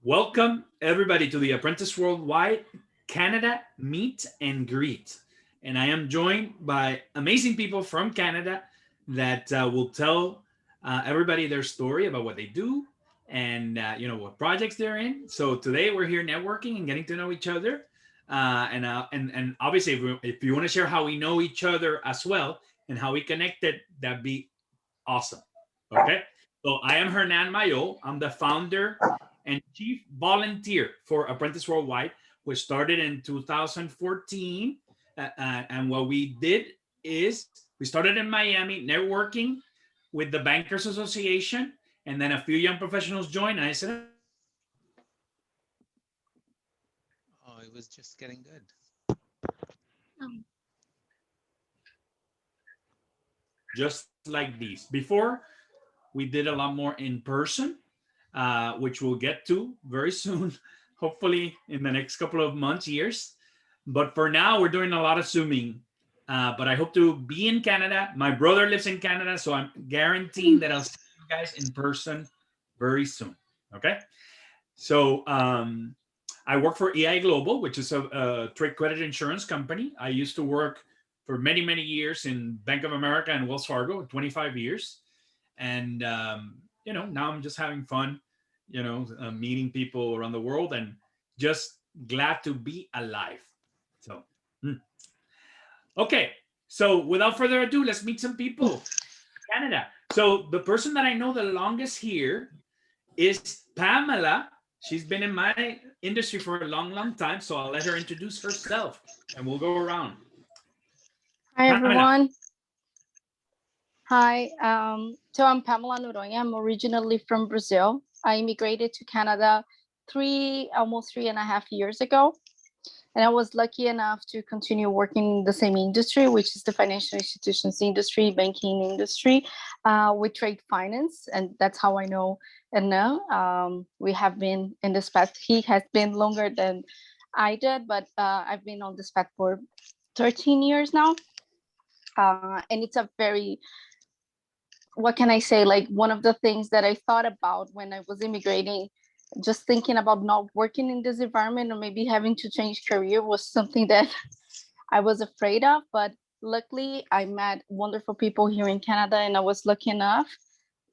Welcome, everybody, to the Apprentice Worldwide Canada Meet and Greet. And I am joined by amazing people from Canada that will tell everybody their story about what they do and what projects they're in. So today we're here networking and getting to know each other. And obviously, if you want to share how we know each other as well and how we connected, that'd be awesome. Okay. So I am Hernan Mayo. I'm the founder and chief volunteer for Apprentice Worldwide, which started in 2014. And what we did is we started in Miami networking with the Bankers Association. And then a few young professionals joined. And I said, Oh, it was just getting good. just like these. Before, we did a lot more in person, which we'll get to very soon, hopefully in the next couple of months, years. But for now, we're doing a lot of Zooming. But I hope to be in Canada. My brother lives in Canada, so I'm guaranteeing that I'll see you guys in person very soon. Okay. So I work for EI Global, which is a trade credit insurance company. I used to work for many, many years in Bank of America and Wells Fargo, 25 years. And now I'm just having fun, meeting people around the world and just glad to be alive. So okay, so without further ado, let's meet some people. Canada. So the person that I know the longest here is Pamela. She's been in my industry for a long, long time, so I'll let her introduce herself and we'll go around. Hi Pamela. everyone. Hi. So I'm Pamela Nuroy. I'm originally from Brazil. I immigrated to Canada almost 3.5 years ago. And I was lucky enough to continue working in the same industry, which is the financial institutions industry, banking industry, with trade finance. And that's how I know and we have been in this path. He has been longer than I did, but I've been on this path for 13 years now. And it's a very, what can I say, like one of the things that I thought about when I was immigrating, just thinking about not working in this environment or maybe having to change career was something that I was afraid of. But luckily I met wonderful people here in Canada, and I was lucky enough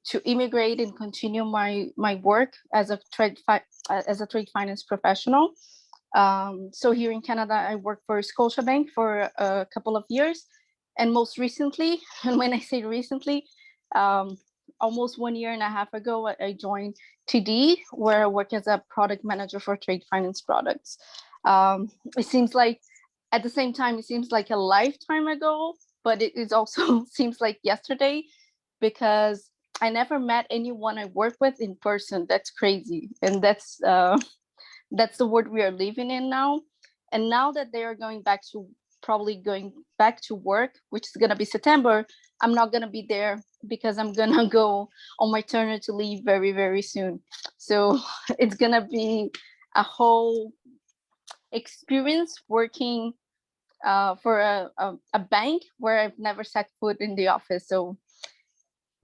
to immigrate and continue my work as a trade finance professional. So here in Canada, I worked for Scotiabank for a couple of years. And most recently, and when I say recently, um, almost 1.5 years ago, I joined TD, where I work as a product manager for trade finance products. It seems like, at the same time, it seems like a lifetime ago, but it is also seems like yesterday, because I never met anyone I work with in person. That's crazy, and that's the world we are living in now. And now that they are probably going back to work, which is going to be September, I'm not going to be there because I'm going to go on maternity leave very, very soon. So it's going to be a whole experience working for a bank where I've never set foot in the office. So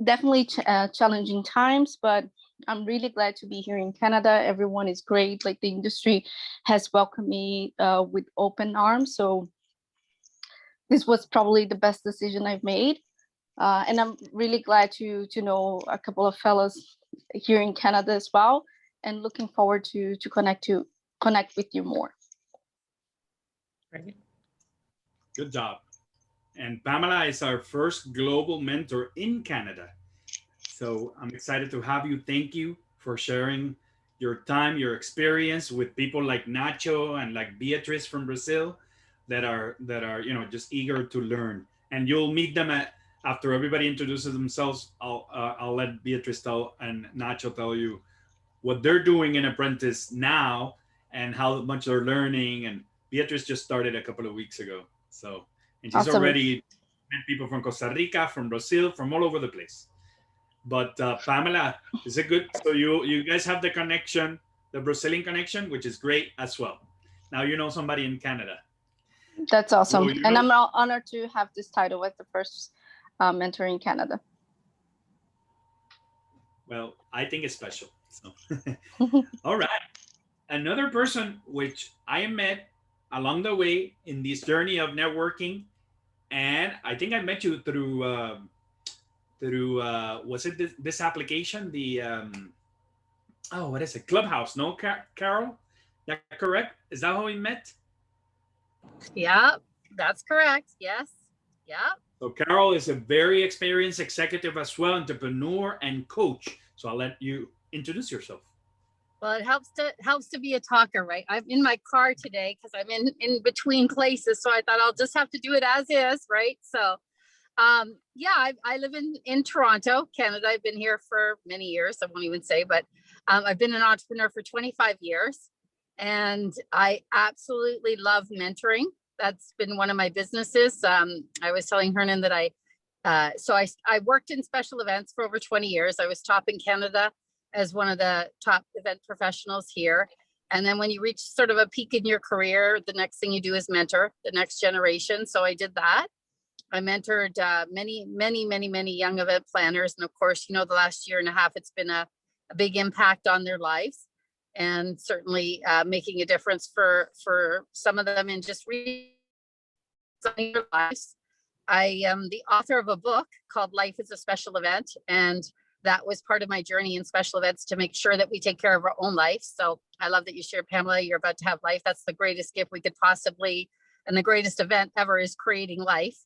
definitely challenging times, but I'm really glad to be here in Canada. Everyone is great. Like, the industry has welcomed me with open arms. So this was probably the best decision I've made. And I'm really glad to know a couple of fellows here in Canada as well, and looking forward to connect with you more. Great. Good job. And Pamela is our first global mentor in Canada. So I'm excited to have you. Thank you for sharing your time, your experience with people like Nacho and like Beatrice from Brazil that are just eager to learn. And you'll meet them after everybody introduces themselves. I'll let Beatrice tell and Nacho tell you what they're doing in Apprentice now and how much they're learning. And Beatrice just started a couple of weeks ago. So, and she's Awesome. already met people from Costa Rica, from Brazil, from all over the place. But Pamela, is it good? So you guys have the connection, the Brazilian connection, which is great as well. Now you know somebody in Canada. That's awesome. Well, And I'm honored to have this title as the first mentor in Canada. Well, I think it's special. So, all right. another person which I met along the way in this journey of networking, and I think I met you through was it this application, the oh, what is it, Clubhouse? No, Carol, that correct? Is that how we met? Yeah, that's correct. Yes. Yeah. So Carol is a very experienced executive as well, entrepreneur and coach. So I'll let you introduce yourself. Well, it helps to be a talker, right? I'm in my car today because I'm in between places, so I thought I'll just have to do it as is, right? So, yeah, I live in Toronto, Canada. I've been here for many years. I won't even say, but I've been an entrepreneur for 25 years, and I absolutely love mentoring. That's been one of my businesses. I was telling Hernan that I worked in special events for over 20 years. I was top in Canada as one of the top event professionals here. And then when you reach sort of a peak in your career, the next thing you do is mentor the next generation. So I did that. I mentored many young event planners. And of course, the last year and a half, it's been a big impact on their lives, and certainly making a difference for some of them in just their lives. I am the author of a book called Life is a Special Event, and that was part of my journey in special events to make sure that we take care of our own life. So I love that you shared, Pamela, you're about to have life. That's the greatest gift we could possibly, and the greatest event ever is creating life.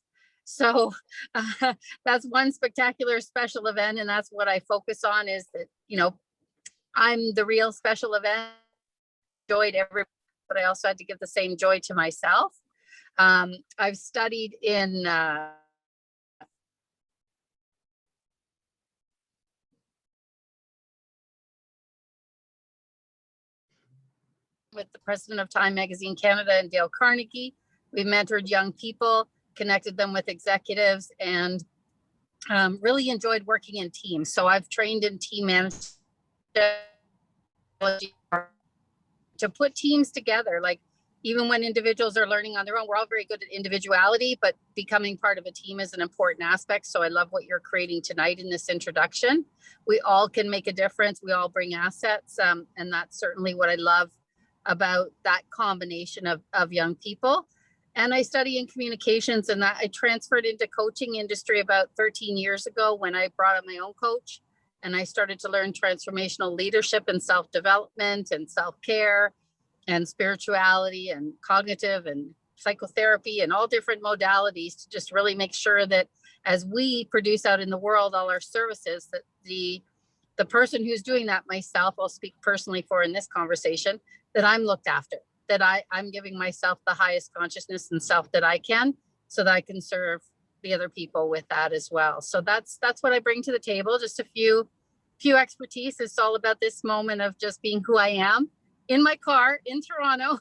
So that's one spectacular special event. And that's what I focus on, is that, I'm the real special event. Enjoyed every, but I also had to give the same joy to myself. I've studied in with the president of Time Magazine Canada and Dale Carnegie. We've mentored young people, connected them with executives, and really enjoyed working in teams. So I've trained in team management to put teams together. Like, even when individuals are learning on their own, we're all very good at individuality, but becoming part of a team is an important aspect. So I love what you're creating tonight in this introduction. We all can make a difference. We all bring assets. And that's certainly what I love about that combination of young people. And I study in communications, and that I transferred into coaching industry about 13 years ago when I brought up my own coach. And I started to learn transformational leadership and self-development and self-care and spirituality and cognitive and psychotherapy and all different modalities to just really make sure that as we produce out in the world all our services, that the person who's doing that, myself, I'll speak personally for in this conversation, that I'm looked after, that I'm giving myself the highest consciousness and self that I can, so that I can serve the other people with that as well. So that's what I bring to the table. Just a few expertise. It's all about this moment of just being who I am in my car in Toronto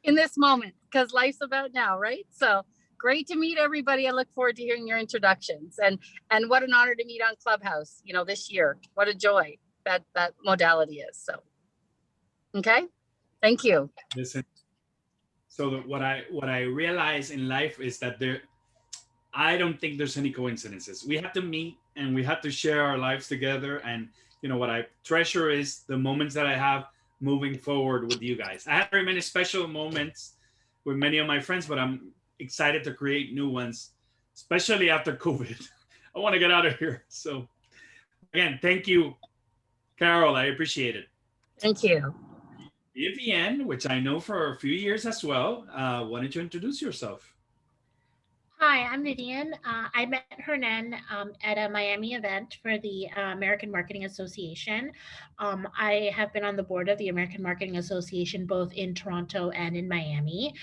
in this moment, because life's about now, right? So great to meet everybody. I look forward to hearing your introductions, and what an honor to meet on Clubhouse, this year. What a joy that modality is. So, okay. Thank you. Listen. So what I realize in life is that I don't think there's any coincidences. We have to meet and we have to share our lives together. And what I treasure is the moments that I have moving forward with you guys. I have very many special moments with many of my friends, but I'm excited to create new ones, especially after COVID. I want to get out of here. So again, thank you, Carol. I appreciate it. Thank you. Vivienne, which I know for a few years as well, why don't you introduce yourself? Hi, I'm Vivian. I met Hernan at a Miami event for the American Marketing Association. I have been on the board of the American Marketing Association both in Toronto and in Miami.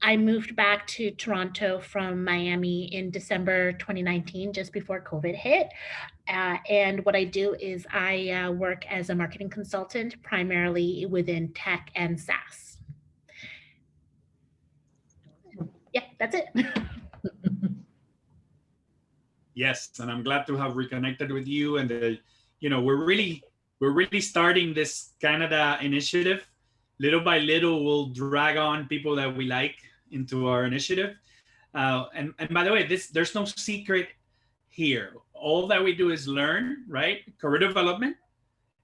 I moved back to Toronto from Miami in December 2019, just before COVID hit. And what I do is I work as a marketing consultant, primarily within tech and SaaS. Yeah, that's it. Yes, and I'm glad to have reconnected with you. And we're really starting this Canada initiative. Little by little, we'll drag on people that we like into our initiative. And by the way, there's no secret here. All that we do is learn, right? Career development,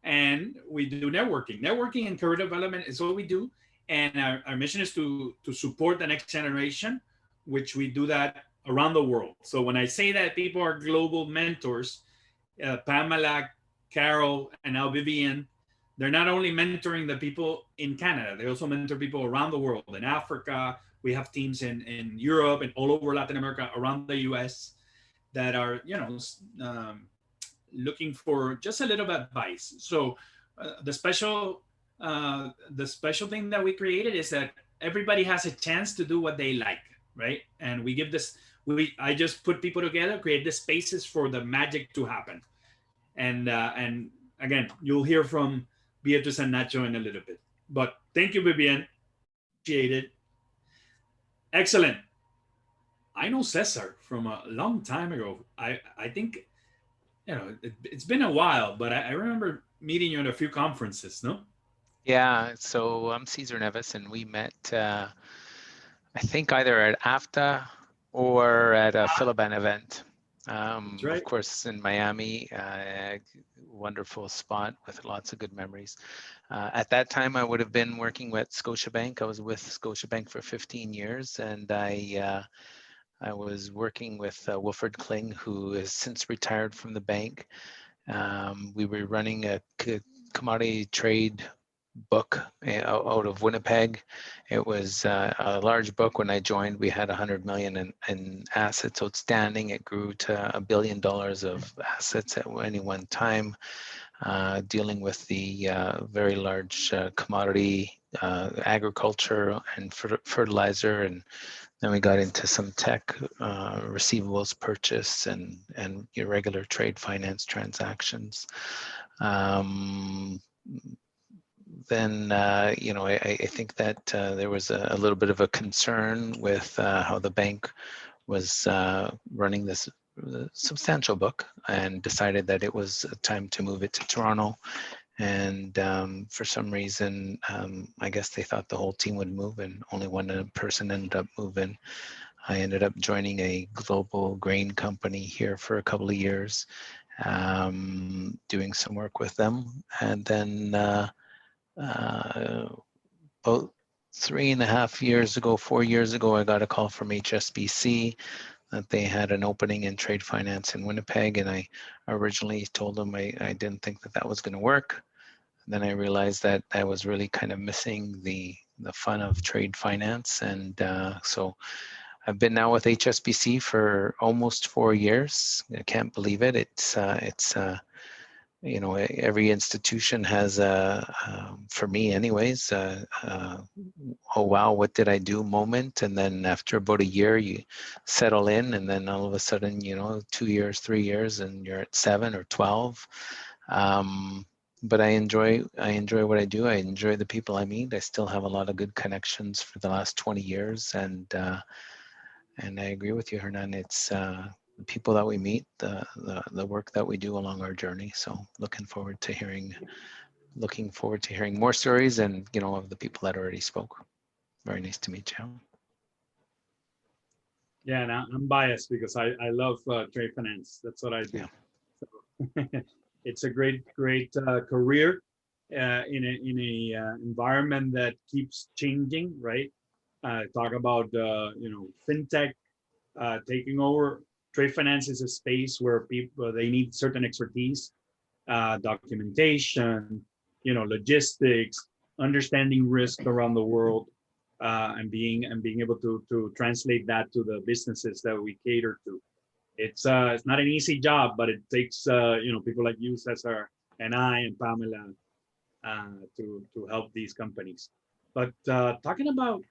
and we do networking. Networking and career development is what we do. And our mission is to support the next generation, which we do that around the world. So when I say that people are global mentors, Pamela, Carol, and now Vivian, they're not only mentoring the people in Canada, they also mentor people around the world. In Africa, we have teams in Europe and all over Latin America, around the US, that are, looking for just a little advice. So the special thing that we created is that everybody has a chance to do what they like, right? And we give this, I just put people together, create the spaces for the magic to happen. And again, you'll hear from Beatriz and Nacho in a little bit. But thank you, Vivian. Appreciate it. Excellent. I know Cesar from a long time ago. I think, it's been a while, but I remember meeting you at a few conferences, no? Yeah, so I'm Cesar Neves, and we met, I think either at AFTA or at a Philiban event. Right. Of course, in Miami, wonderful spot with lots of good memories. At that time, I would have been working with Scotiabank. I was with Scotiabank for 15 years, and I was working with Wilfred Kling, who has since retired from the bank. We were running a commodity trade book out of Winnipeg. It was a large book. When I joined, we had 100 million in assets outstanding. It grew to $1 billion of assets at any one time, dealing with the very large commodity, agriculture and fertilizer, and then we got into some tech, receivables purchase, and irregular trade finance transactions. Then, I think that there was a little bit of a concern with how the bank was running this substantial book, and decided that it was time to move it to Toronto. And for some reason, I guess they thought the whole team would move, and only one person ended up moving. I ended up joining a global grain company here for a couple of years, doing some work with them. And then about 3.5 years ago, 4 years ago, I got a call from HSBC that they had an opening in trade finance in Winnipeg, and I originally told them I didn't think that was going to work. And then I realized that I was really kind of missing the fun of trade finance, and so I've been now with HSBC for almost 4 years. I can't believe it. It's every institution has for me anyways, oh wow, what did I do moment. And then after about a year, you settle in, and then all of a sudden, 2 years, 3 years, and you're at 7 or 12. But I enjoy what I do. I enjoy the people I meet. I still have a lot of good connections for the last 20 years. And I agree with you, Hernan. It's the people that we meet, the work that we do along our journey. So looking forward to hearing more stories, and of the people that already spoke. Very nice to meet you. Yeah, and I'm biased because I love trade finance. That's what I do. Yeah. So, it's a great career in a environment that keeps changing, right? Talk about fintech taking over. Trade finance is a space where people, they need certain expertise, documentation, logistics, understanding risk around the world, and being able to translate that to the businesses that we cater to. It's not an easy job, but it takes people like you, Cesar, and I, and Pamela, to help these companies. But talking about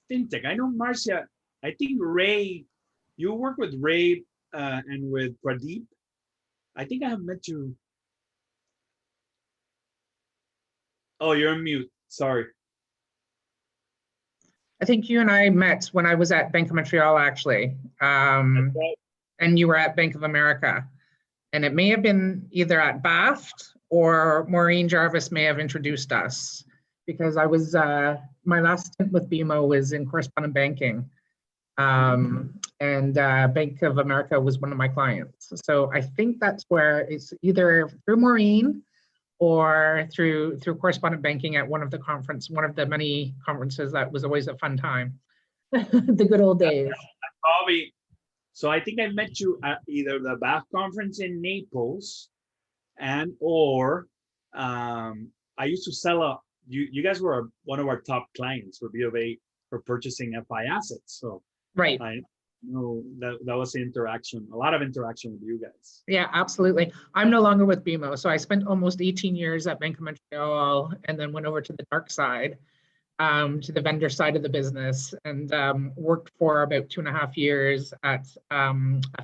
fintech, I know, Marcia, I think Ray, you work with Ray and with Pradeep. I think I have met you. Oh, you're on mute. Sorry. I think you and I met when I was at Bank of Montreal, actually. And you were at Bank of America. And it may have been either at BAFT or Maureen Jarvis may have introduced us, because I was, my last stint with BMO was in correspondent banking. And Bank of America was one of my clients. So I think that's where it's either through Maureen or through correspondent banking at one of the many conferences. That was always a fun time. The good old days. Probably. So I think I met you at either the BAF conference in Naples, or I used to sell you guys were one of our top clients for B of A for purchasing FI assets. So right. I know that was the interaction, a lot of interaction with you guys. Yeah, absolutely. I'm no longer with BMO. So I spent almost 18 years at Bank of Montreal and then went over to the dark side, to the vendor side of the business, and worked for about 2.5 years at a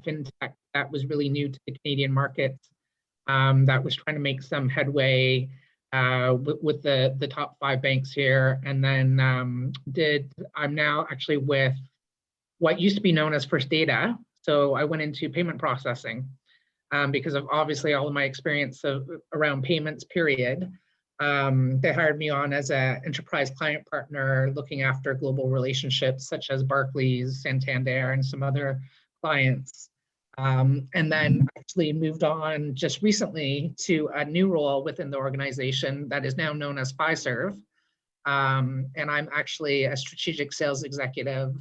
fintech that was really new to the Canadian market, that was trying to make some headway with the top 5 banks here. And then I'm now actually with what used to be known as First Data. So I went into payment processing because of obviously all of my experience around payments, period. They hired me on as an enterprise client partner, looking after global relationships such as Barclays, Santander, and some other clients. And then actually moved on just recently to a new role within the organization that is now known as Fiserv. And I'm actually a strategic sales executive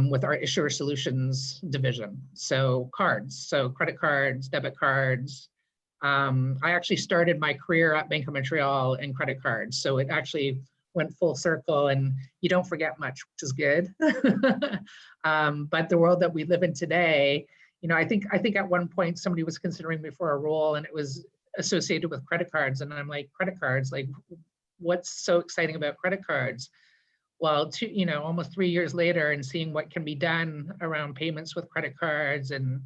with our issuer solutions division. So cards, so credit cards, debit cards. I actually started my career at Bank of Montreal in credit cards. So it actually went full circle, and you don't forget much, which is good. But the world that we live in today, I think at one point somebody was considering me for a role and it was associated with credit cards. And I'm like, credit cards, like what's so exciting about credit cards? Well, almost 3 years later, and seeing what can be done around payments with credit cards and,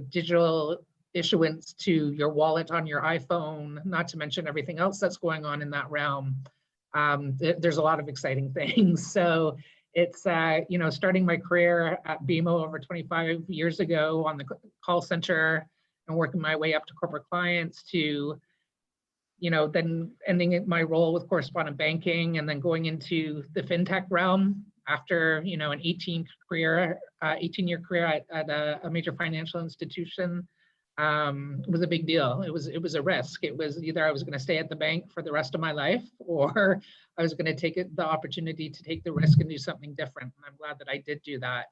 digital issuance to your wallet on your iPhone, not to mention everything else that's going on in that realm. There's a lot of exciting things. So it's, starting my career at BMO over 25 years ago on the call center and working my way up to corporate clients to, then ending my role with correspondent banking and then going into the fintech realm after, an 18-year career at a major financial institution. Was a big deal. It was a risk. It was either I was going to stay at the bank for the rest of my life, or I was going to take the opportunity to take the risk and do something different. And I'm glad that I did do that.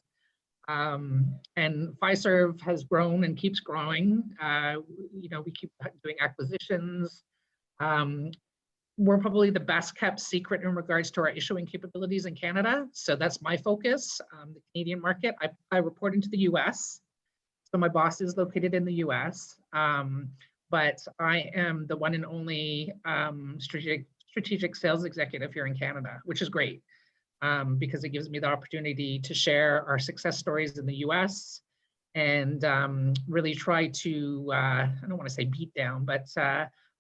And Fiserv has grown and keeps growing. We keep doing acquisitions. We're probably the best kept secret in regards to our issuing capabilities in Canada. So that's my focus, the Canadian market. I report into the US. So my boss is located in the US, but I am the one and only strategic sales executive here in Canada, which is great because it gives me the opportunity to share our success stories in the US and really try to, I don't want to say beat down, but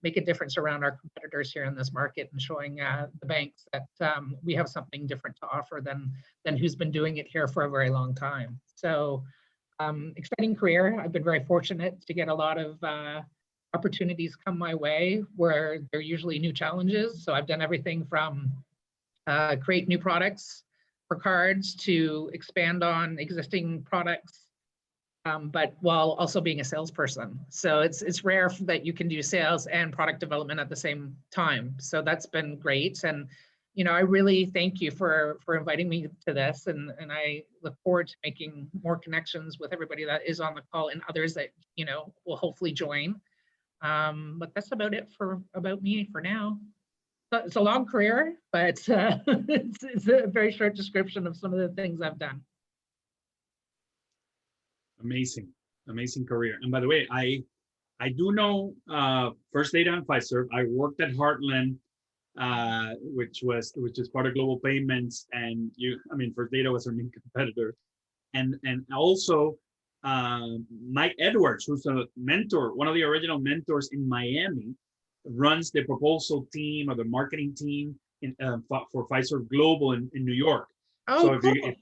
make a difference around our competitors here in this market and showing the banks that we have something different to offer than who's been doing it here for a very long time. So exciting career. I've been very fortunate to get a lot of opportunities come my way where there are usually new challenges. So I've done everything from create new products for cards to expand on existing products, but while also being a salesperson. So it's rare that you can do sales and product development at the same time. So that's been great. And I really thank you for inviting me to this, and I look forward to making more connections with everybody that is on the call and others that will hopefully join. But that's about it about me for now. So it's a long career, but it's a very short description of some of the things I've done. Amazing career. And by the way, I do know First Data and Fiserv. I worked at Heartland, which is part of Global Payments, and First Data was our main competitor, and also Mike Edwards, who's a mentor, one of the original mentors in Miami, runs the proposal team or the marketing team for Fiserv Global in New York. Oh, so cool.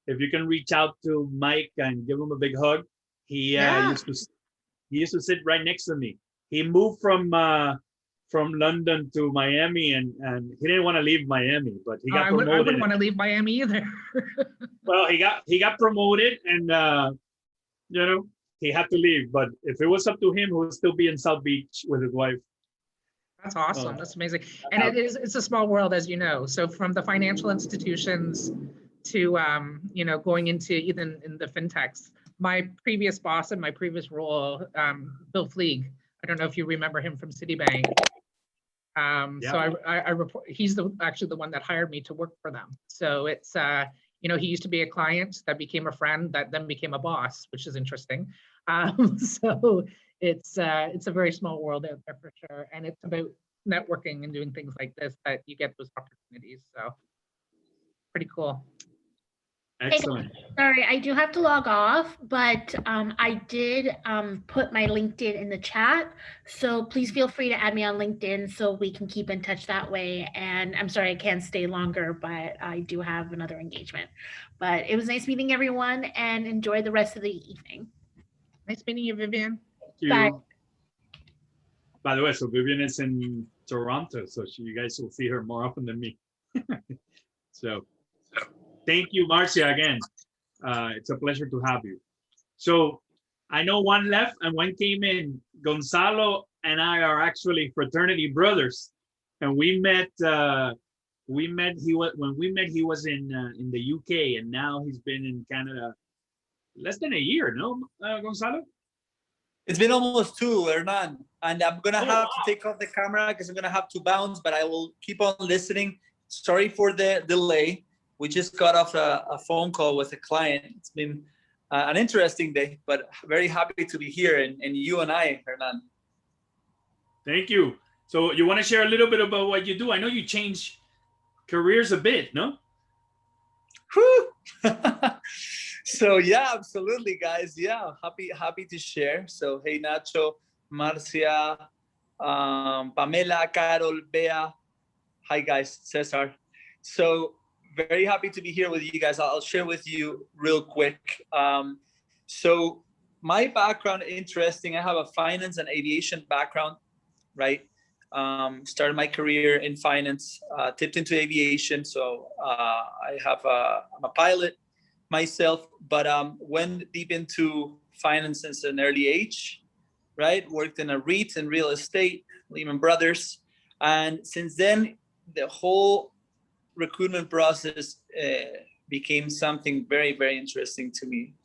If you can reach out to Mike and give him a big hug, he used to sit right next to me. He moved from London to Miami, and he didn't want to leave Miami, but he got promoted. I wouldn't want to leave Miami either. Well, he got promoted, and he had to leave. But if it was up to him, he would still be in South Beach with his wife. That's awesome. That's amazing. And it's a small world, as you know. So from the financial institutions to, going into even in the fintechs, my previous boss in my previous role, Bill Fleeg, I don't know if you remember him from Citibank. So I report, he's actually the one that hired me to work for them. So it's, he used to be a client that became a friend that then became a boss, which is interesting. So it's a very small world out there for sure. And it's about networking and doing things like this that you get those opportunities. So pretty cool. Excellent. Sorry, I do have to log off, but I did put my LinkedIn in the chat. So please feel free to add me on LinkedIn so we can keep in touch that way. And I'm sorry I can't stay longer, but I do have another engagement. But it was nice meeting everyone, and enjoy the rest of the evening. Nice meeting you, Vivian. Thank you. Bye. By the way, so Vivian is in Toronto, so you guys will see her more often than me. So thank you, Marcia, again. It's a pleasure to have you. So I know one left and one came in. Gonzalo and I are actually fraternity brothers, and we met. He was in the UK, and now he's been in Canada less than a year. No, Gonzalo. It's been almost 2, Hernan, and I'm gonna have to take off the camera because I'm gonna have to bounce, but I will keep on listening. Sorry for the delay. We just got off a phone call with a client. It's been an interesting day, but very happy to be here, and you and I, Hernan. Thank you. So you want to share a little bit about what you do? I know you changed careers a bit, no? Whew. So yeah, absolutely, guys. Yeah, happy to share. So hey, Nacho, Marcia, Pamela, Carol, Bea. Hi, guys. Cesar. So very happy to be here with you guys. I'll share with you real quick. So my background, interesting. I have a finance and aviation background, right? Started my career in finance, tipped into aviation. So I'm a pilot myself, but went deep into finance since an early age, right? Worked in a REIT and real estate, Lehman Brothers. And since then, the whole recruitment process became something very, very interesting to me,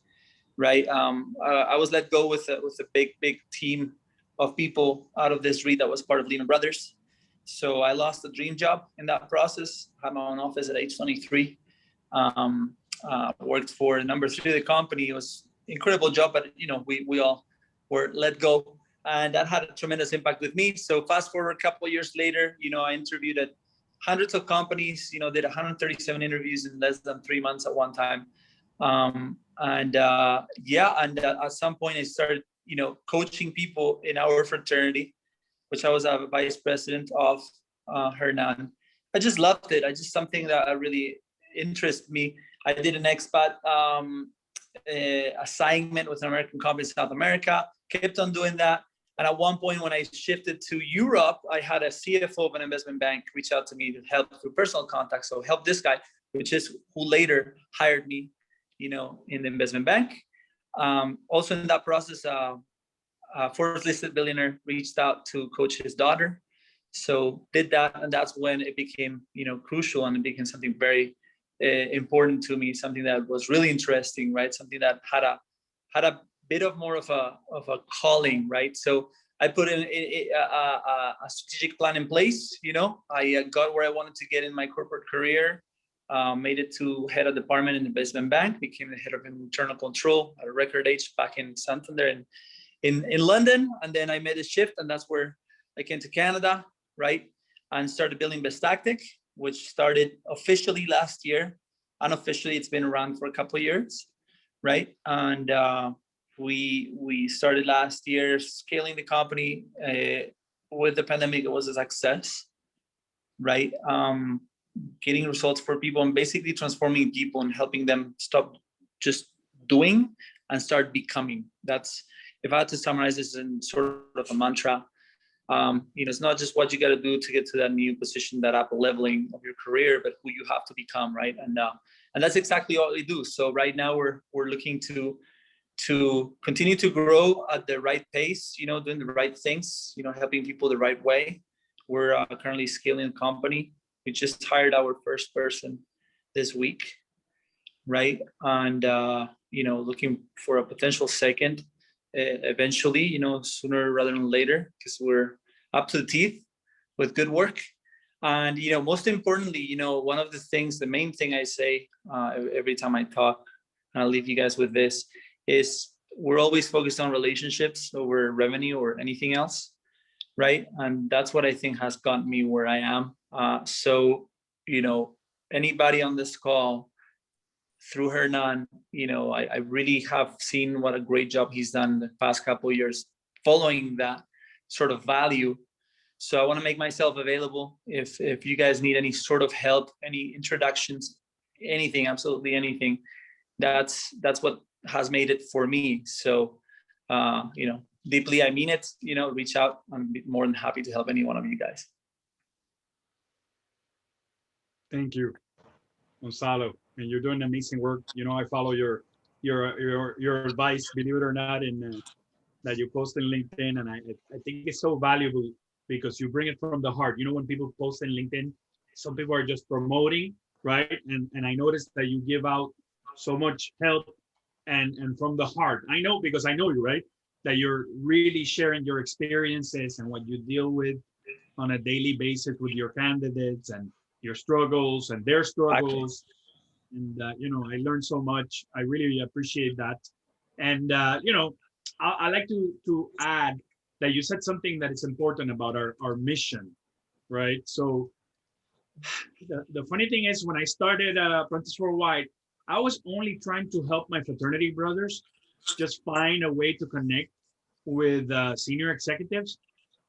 right? I was let go with a big team of people out of this REIT that was part of Lehman Brothers. So I lost a dream job in that process. I had my own office at age 23. Worked for number 3 of the company. It was an incredible job, but we all were let go, and that had a tremendous impact with me. So fast forward a couple of years later, I interviewed at hundreds of companies, did 137 interviews in less than 3 months at one time. At some point I started, coaching people in our fraternity, which I was a vice president of, Hernan. I just loved it. Something that really interested me. I did an expat assignment with an American company in South America, kept on doing that. And at one point when I shifted to Europe, I had a CFO of an investment bank reach out to me to help through personal contacts. So help this guy, which is who later hired me, in the investment bank. Also in that process, a Forbes listed billionaire reached out to coach his daughter. So did that, and that's when it became, crucial, and it became something very important to me, something that was really interesting, right? Something that had a bit of more of a calling, right? So I put in a strategic plan in place. I got where I wanted to get in my corporate career, made it to head of department in the investment bank, became the head of internal control at a record age back in Santander in London. And then I made a shift, and that's where I came to Canada, right? And started building Best Tactic, which started officially last year. Unofficially, it's been around for a couple of years, right? And we started last year scaling the company. With the pandemic, it was a success, right? Getting results for people and basically transforming people and helping them stop just doing and start becoming. That's, if I had to summarize this in sort of a mantra, it's not just what you got to do to get to that new position, that upper leveling of your career, but who you have to become, right? And that's exactly what we do. So right now we're looking to continue to grow at the right pace, doing the right things, helping people the right way, We're currently scaling the company. We just hired our first person this week, right? And looking for a potential second eventually, sooner rather than later, because we're up to the teeth with good work. And most importantly, one of the things, the main thing I say every time I talk, and I'll leave you guys with this, is we're always focused on relationships over revenue or anything else, right? And that's what I think has gotten me where I am. So anybody on this call, through Hernan, I really have seen what a great job he's done the past couple of years following that sort of value. So I want to make myself available if you guys need any sort of help, any introductions, anything, absolutely anything. That's what has made it for me. So deeply I mean it, reach out. I'm more than happy to help any one of you guys. Thank you, Gonzalo. And you're doing amazing work. I follow your advice, believe it or not, and that you post in LinkedIn, and I think it's so valuable because you bring it from the heart. When people post in LinkedIn, some people are just promoting, right? And I noticed that you give out so much help and from the heart. I know because I know you, right? That you're really sharing your experiences and what you deal with on a daily basis with your candidates and your struggles and their struggles. And I learned so much. I really appreciate that. And I like to add that you said something that is important about our mission, right? So the funny thing is, when I started Apprentice Worldwide, I was only trying to help my fraternity brothers just find a way to connect with senior executives,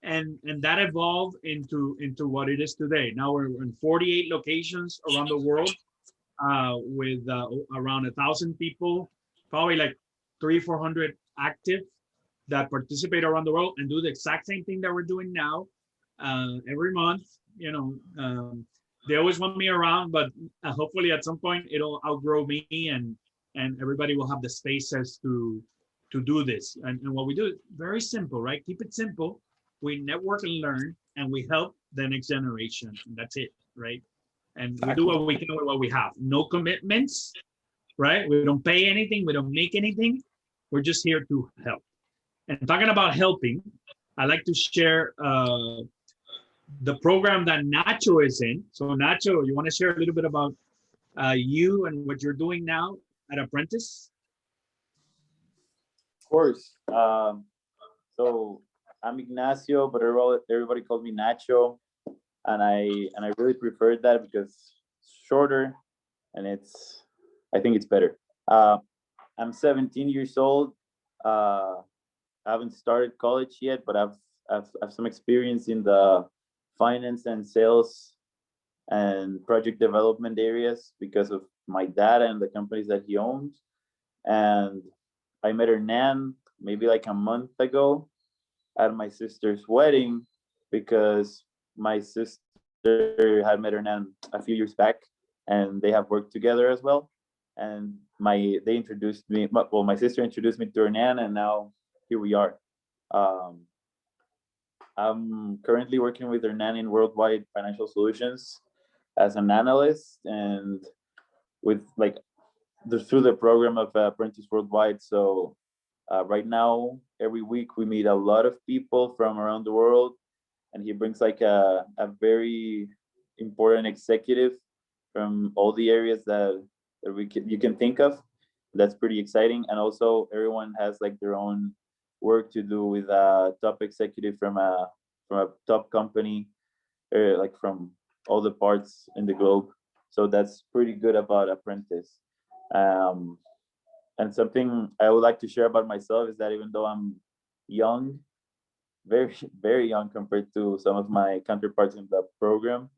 and that evolved into what it is today. Now we're in 48 locations around the world, with around 1,000 people, probably like 300-400 active that participate around the world and do the exact same thing that we're doing now every month. They always want me around, but hopefully at some point it'll outgrow me, and everybody will have the spaces to do this. And what we do is very simple, right? Keep it simple. We network and learn, and we help the next generation. And that's it, right? And we do what we can with what we have. No commitments, right? We don't pay anything. We don't make anything. We're just here to help. And talking about helping, I like to share the program that Nacho is in. So Nacho, you want to share a little bit about you and what you're doing now at Apprentice? Of course. So I'm Ignacio, but everybody calls me Nacho. And I really preferred that because it's shorter and I think it's better. I'm 17 years old. I haven't started college yet, but I've some experience in the finance and sales and project development areas because of my dad and the companies that he owns. And I met Hernan maybe like a month ago at my sister's wedding, because my sister had met Hernan a few years back, and they have worked together as well. And my sister introduced me to Hernan, and now here we are. I'm currently working with Hernan in Worldwide Financial Solutions as an analyst, and with through the program of Apprentice Worldwide. So right now, every week we meet a lot of people from around the world, and he brings like a very important executive from all the areas that you can think of. That's pretty exciting. And also everyone has like their own work to do with a top executive from a top company, like from all the parts in the globe. So that's pretty good about Apprentice. And something I would like to share about myself is that even though I'm young, very, very young compared to some of my counterparts in the program,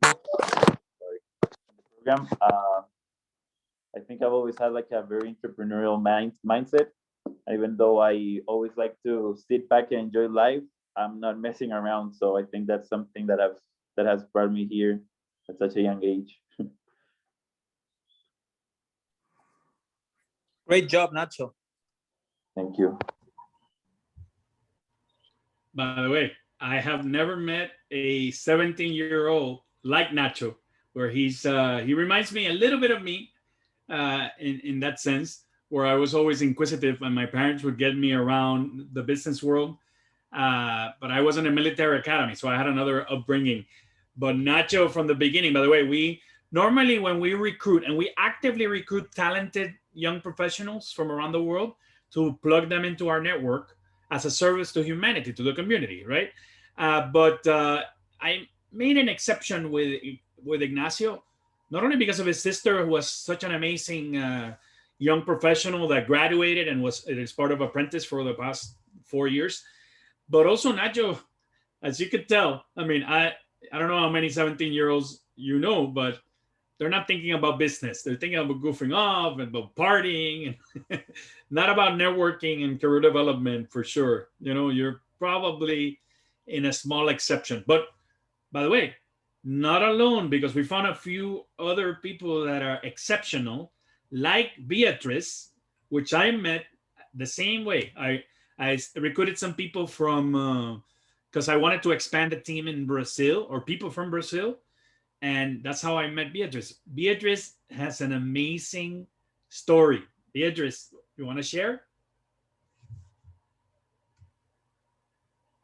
I think I've always had like a very entrepreneurial mindset. Even though I always like to sit back and enjoy life, I'm not messing around. So I think that's something that has brought me here at such a young age. Great job, Nacho. Thank you. By the way, I have never met a 17-year-old like Nacho, where he reminds me a little bit of me in that sense, where I was always inquisitive and my parents would get me around the business world. But I was in a military academy, so I had another upbringing. But Nacho from the beginning, by the way, we normally when we recruit and we actively recruit talented young professionals from around the world to plug them into our network as a service to humanity, to the community, right? But I made an exception with Ignacio, not only because of his sister, who was such an amazing young professional that graduated and is part of Apprentice for the past 4 years, but also Nacho, as you could tell. I mean, I don't know how many 17-year-olds you know, but they're not thinking about business. They're thinking about goofing off and about partying and not about networking and career development for sure. You know, you're probably in a small exception. But by the way, not alone, because we found a few other people that are exceptional, like Beatrice, which I met the same way. I recruited some people from because I wanted to expand the team in Brazil, or people from Brazil, and that's how I met Beatrice. Beatrice has an amazing story. Beatrice, you want to share?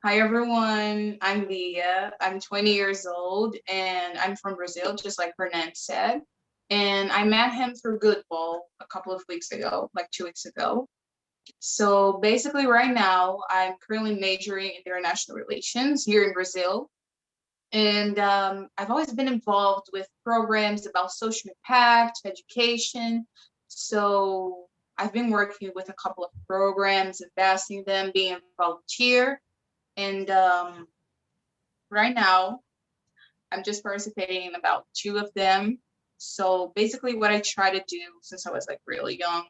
Hi everyone, I'm Leah. I'm 20 years old and I'm from Brazil, just like Hernan said. And I met him through Goodball a couple of weeks ago, like 2 weeks ago. So basically right now, I'm currently majoring in international relations here in Brazil. And I've always been involved with programs about social impact, education. So I've been working with a couple of programs, investing them, being a volunteer. And right now, I'm just participating in about 2 of them. So basically what I try to do since I was like really young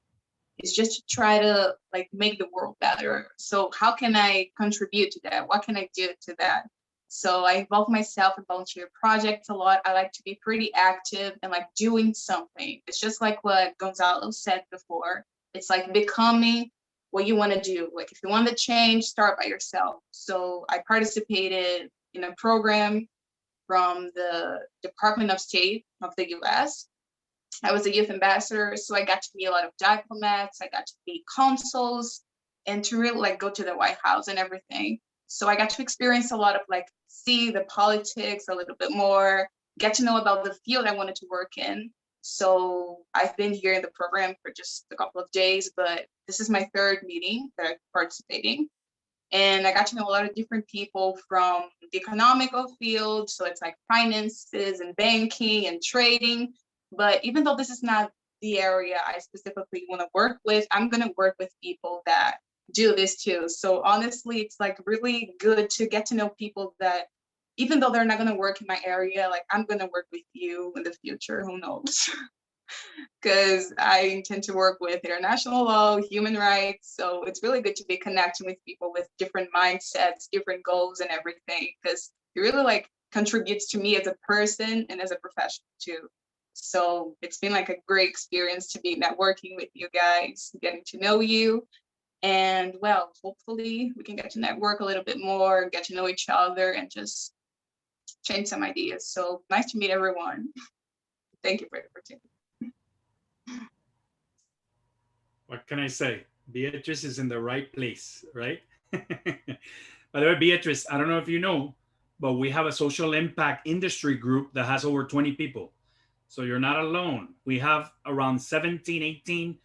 is just to try to like make the world better. So how can I contribute to that? What can I do to that? So I involve myself in volunteer projects a lot. I like to be pretty active and like doing something. It's just like what Gonzalo said before. It's like becoming what you want to do. Like if you want to change, start by yourself. So I participated in a program from the Department of State of the US. I was a youth ambassador, so I got to meet a lot of diplomats, I got to meet consuls, and to really like go to the White House and everything. So I got to experience a lot of like see the politics a little bit more, get to know about the field I wanted to work in. So I've been here in the program for just a couple of days, but this is my third meeting that I'm participating. And I got to know a lot of different people from the economical field. So it's like finances and banking and trading. But even though this is not the area I specifically want to work with, I'm going to work with people that do this too. So honestly, it's like really good to get to know people that, even though they're not going to work in my area, like I'm going to work with you in the future, who knows? Because I intend to work with international law, human rights. So it's really good to be connecting with people with different mindsets, different goals and everything, because it really like contributes to me as a person and as a professional too. So it's been like a great experience to be networking with you guys, getting to know you. And well, hopefully we can get to network a little bit more, get to know each other and just change some ideas. So nice to meet everyone. Thank you for the opportunity. What can I say? Beatrice is in the right place, right? By the way, Beatrice, I don't know if you know, but we have a social impact industry group that has over 20 people. So you're not alone. We have around 17, 18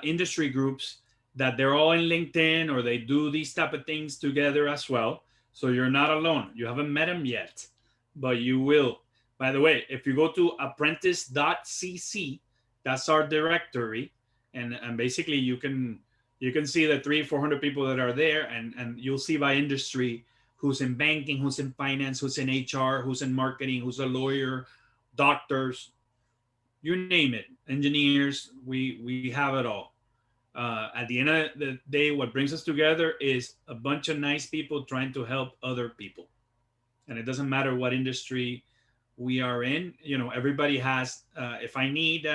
industry groups that they're all in LinkedIn, or they do these type of things together as well. So you're not alone. You haven't met them yet, but you will. By the way, if you go to apprentice.cc, that's our directory. And basically you can see the 300-400 people that are there, and you'll see by industry who's in banking, who's in finance, who's in HR, who's in marketing, who's a lawyer, doctors, you name it, engineers. We have it all. At the end of the day, what brings us together is a bunch of nice people trying to help other people, and it doesn't matter what industry we are in. You know, everybody has. If I need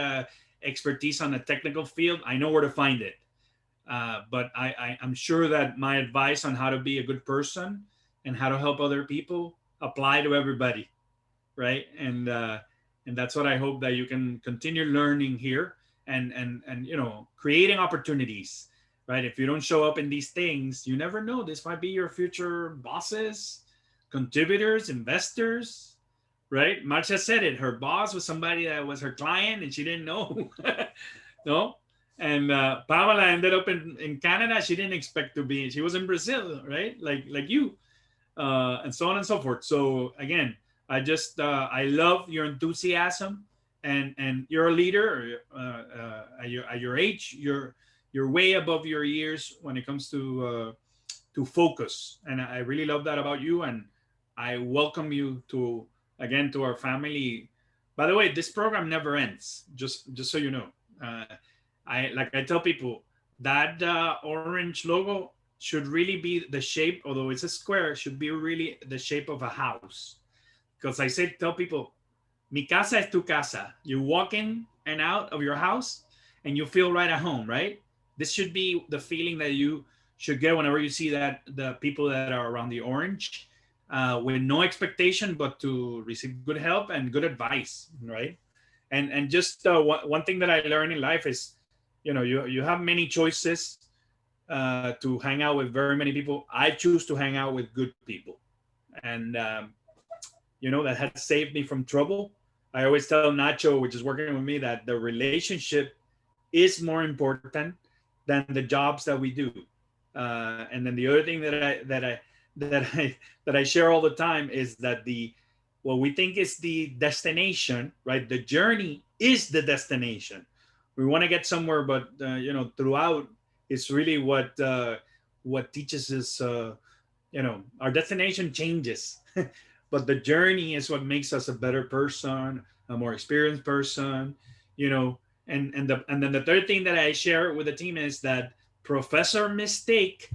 expertise on a technical field, I know where to find it. But I'm sure that my advice on how to be a good person and how to help other people apply to everybody, right? And that's what I hope that you can continue learning here, and creating opportunities, right? If you don't show up in these things, you never know. This might be your future bosses, contributors, investors, right? Marcia said it. Her boss was somebody that was her client, and she didn't know. No. And Pamela ended up in Canada. She didn't expect to be. She was in Brazil, right? Like you, and so on and so forth. So again, I love your enthusiasm, and you're a leader. At your age, you're way above your years when it comes to focus, and I really love that about you. And I welcome you to our family. By the way, this program never ends. Just so you know, I tell people that orange logo should really be the shape, although it's a square, should be really the shape of a house. Because tell people, mi casa es tu casa. You walk in and out of your house and you feel right at home, right? This should be the feeling that you should get whenever you see that the people that are around the orange, with no expectation but to receive good help and good advice, right? And just one thing that I learned in life is, you have many choices to hang out with very many people. I choose to hang out with good people, and that has saved me from trouble. I always tell Nacho, which is working with me, that the relationship is more important than the jobs that we do. And then the other thing that I share all the time is that what we think is the destination, right? The journey is the destination. We want to get somewhere, but throughout, it's really what teaches us. Our destination changes, but the journey is what makes us a better person, a more experienced person. And then the third thing that I share with the team is that Professor Mistake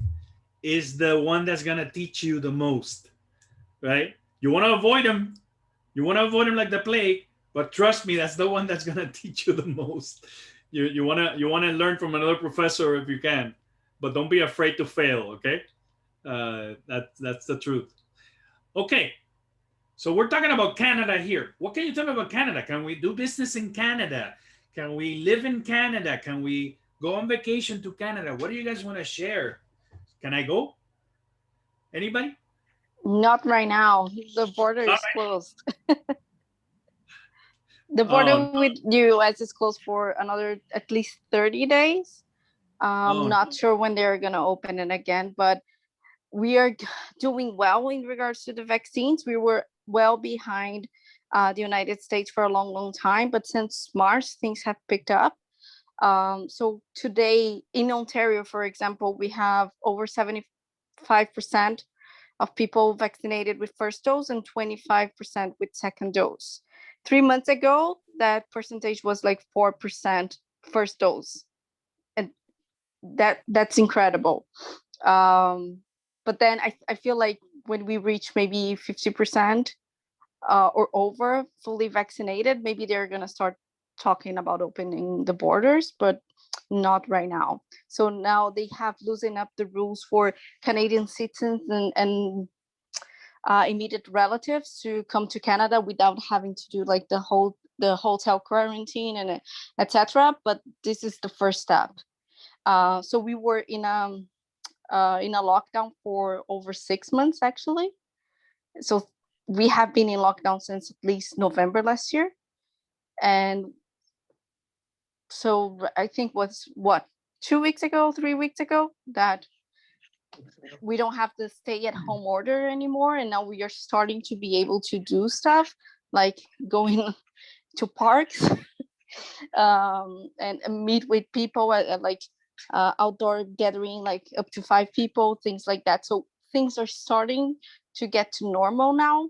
is the one that's gonna teach you the most, right? You want to avoid him. You want to avoid him like the plague, but trust me, that's the one that's gonna teach you the most. You wanna learn from another professor if you can, but don't be afraid to fail. Okay, that's the truth. Okay, so we're talking about Canada here. What can you tell me about Canada? Can we do business in Canada? Can we live in Canada? Can we go on vacation to Canada? What do you guys want to share? Can I go? Anybody? Not right now. The border is closed. The border with US is closed for another at least 30 days. I'm not sure when they're going to open it again, but we are doing well in regards to the vaccines. We were well behind the United States for a long, long time, but since March, things have picked up. So today in Ontario, for example, we have over 75% of people vaccinated with first dose and 25% with second dose. 3 months ago, that percentage was like 4% first dose. And that's incredible. But then I feel like when we reach maybe 50% or over fully vaccinated, maybe they're going to start talking about opening the borders, but not right now. So now they have loosened up the rules for Canadian citizens and immediate relatives to come to Canada without having to do like the hotel quarantine and etc. But this is the first step. So we were in a lockdown for over 6 months actually. So we have been in lockdown since at least November last year, and so I think was 3 weeks ago that we don't have the stay at home order anymore, and now we are starting to be able to do stuff like going to parks and meet with people at like outdoor gathering, like up to 5 people, things like that. So things are starting to get to normal now,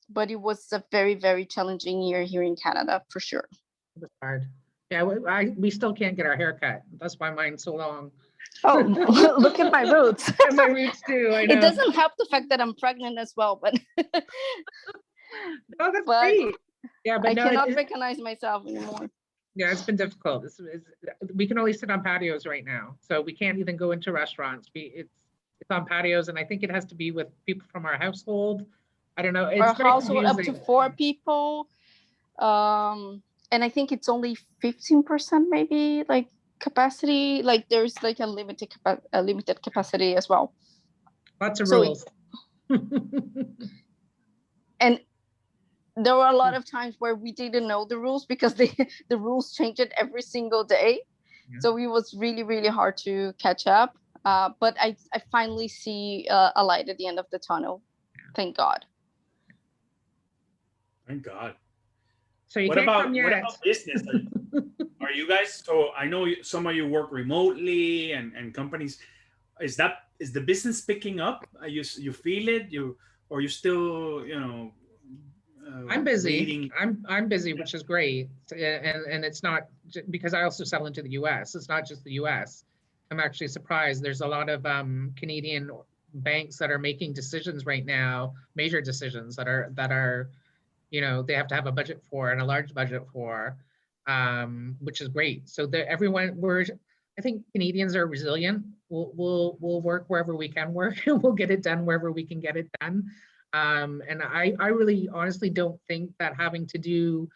but it was a very, very challenging year here in Canada for sure. It was hard. Yeah, we still can't get our hair cut. That's why mine's so long. Oh, look at my roots. And my roots too, I know. It doesn't help the fact that I'm pregnant as well, but oh, that's great. Yeah, but I cannot recognize myself anymore. Yeah, it's been difficult. We can only sit on patios right now, so we can't even go into restaurants. it's on patios, and I think it has to be with people from our household. I don't know. Or It's very household up to confusing. 4 people. And I think it's only 15% maybe like capacity. Like there's like a limited capacity as well. Lots of So rules. And there were a lot of times where we didn't know the rules because the rules changed every single day. Yeah. So it was really, really hard to catch up. But I finally see a light at the end of the tunnel. Thank God. Thank God. So you What can't about come what yet. about business? Are you guys? So I know some of you work remotely, and companies. Is the business picking up? You feel it? Or you still I'm busy. waiting? I'm busy, which is great. And it's not because I also sell into the US. It's not just the US. I'm actually surprised. There's a lot of Canadian banks that are making decisions right now, major decisions that are they have to have a budget for and a large budget for, which is great. So I think Canadians are resilient. We'll work wherever we can work, and we'll get it done wherever we can get it done. And I really honestly don't think that having to do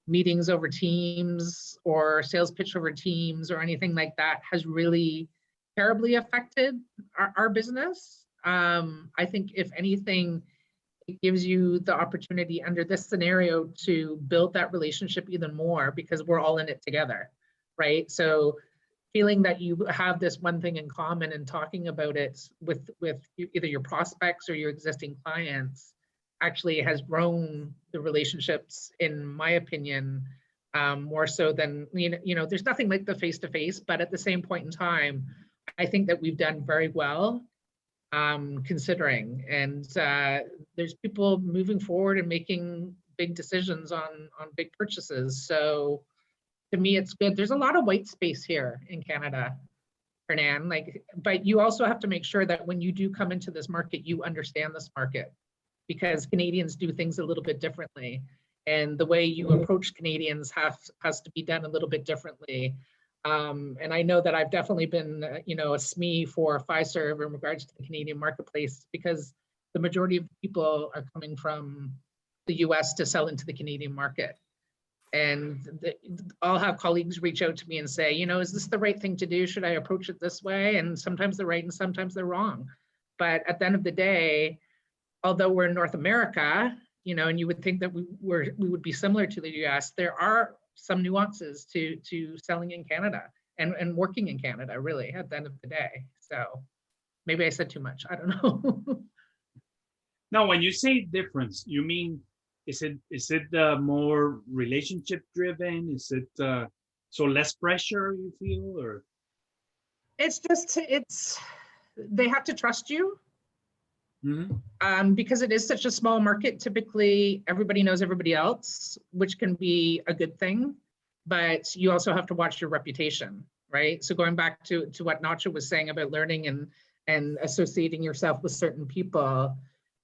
meetings over Teams or sales pitch over Teams or anything like that has really terribly affected our business. I think if anything, it gives you the opportunity under this scenario to build that relationship even more because we're all in it together, right? So feeling that you have this one thing in common and talking about it with either your prospects or your existing clients actually has grown the relationships, in my opinion, more so than, there's nothing like the face-to-face, but at the same point in time, I think that we've done very well considering, and there's people moving forward and making big decisions on big purchases. So to me, it's good. There's a lot of white space here in Canada, Hernan. But you also have to make sure that when you do come into this market, you understand this market, because Canadians do things a little bit differently, and the way you approach Canadians has to be done a little bit differently. And I know that I've definitely been, a SME for Fiserv in regards to the Canadian marketplace, because the majority of people are coming from the US to sell into the Canadian market. And I'll have colleagues reach out to me and say, is this the right thing to do? Should I approach it this way? And sometimes they're right and sometimes they're wrong. But at the end of the day, although we're in North America, and you would think that we would be similar to the US, there are some nuances to selling in Canada and working in Canada, really, at the end of the day. So maybe I said too much. I don't know. Now, when you say difference, you mean, is it more relationship driven? Is it so less pressure you feel, or? It's they have to trust you. Mm-hmm. Because it is such a small market, typically everybody knows everybody else, which can be a good thing, but you also have to watch your reputation, right? So going back to what Nacho was saying about learning and associating yourself with certain people,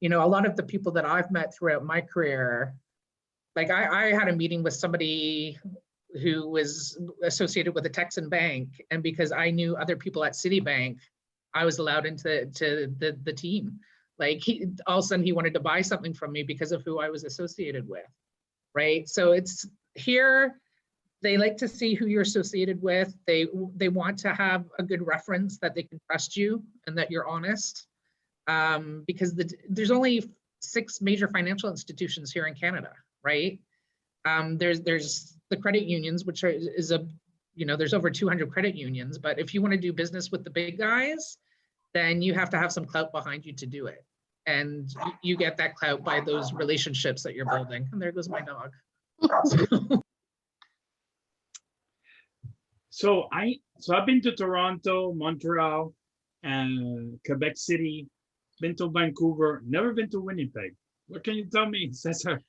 a lot of the people that I've met throughout my career, like I had a meeting with somebody who was associated with a Texan bank, and because I knew other people at Citibank, I was allowed into the team. Like all of a sudden he wanted to buy something from me because of who I was associated with, right? So it's here, they like to see who you're associated with. They want to have a good reference that they can trust you and that you're honest, because there's only 6 major financial institutions here in Canada, right? There's the credit unions, which there's over 200 credit unions, but if you want to do business with the big guys, then you have to have some clout behind you to do it. And you get that clout by those relationships that you're building. And there goes my dog. So I've been to Toronto, Montreal, and Quebec City, been to Vancouver, never been to Winnipeg. What can you tell me, Cesar,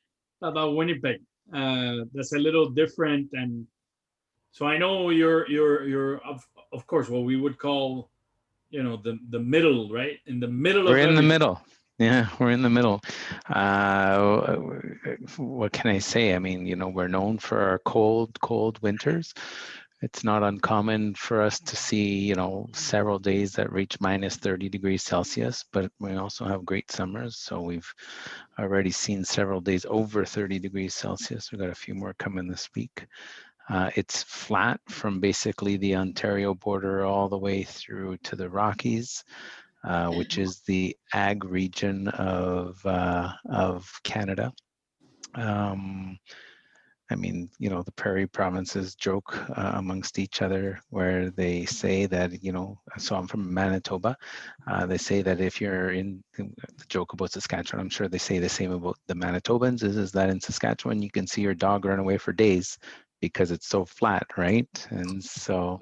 about Winnipeg? That's a little different, and so I know you're of course what we would call, the middle, right? In the middle. We're in the middle. Yeah, we're in the middle. What can I say? I mean, we're known for our cold winters. It's not uncommon for us to see, several days that reach minus 30 degrees Celsius, but we also have great summers. So we've already seen several days over 30 degrees Celsius. We've got a few more coming this week. It's flat from basically the Ontario border all the way through to the Rockies, which is the ag region of Canada. The prairie provinces joke amongst each other where they say that, so I'm from Manitoba. They say that if you're in the joke about Saskatchewan, I'm sure they say the same about the Manitobans, is that in Saskatchewan, you can see your dog run away for days because it's so flat, right? And so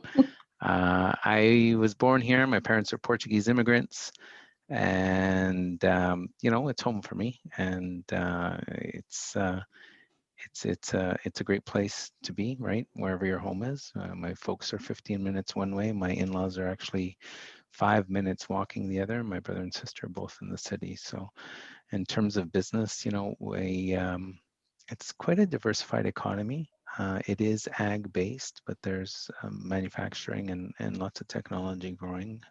I was born here. My parents are Portuguese immigrants. And, it's home for me. And it's a great place to be, right? Wherever your home is. My folks are 15 minutes one way. My in-laws are actually 5 minutes walking the other. My brother and sister are both in the city. So in terms of business, it's quite a diversified economy. It is ag based, but there's manufacturing and lots of technology growing.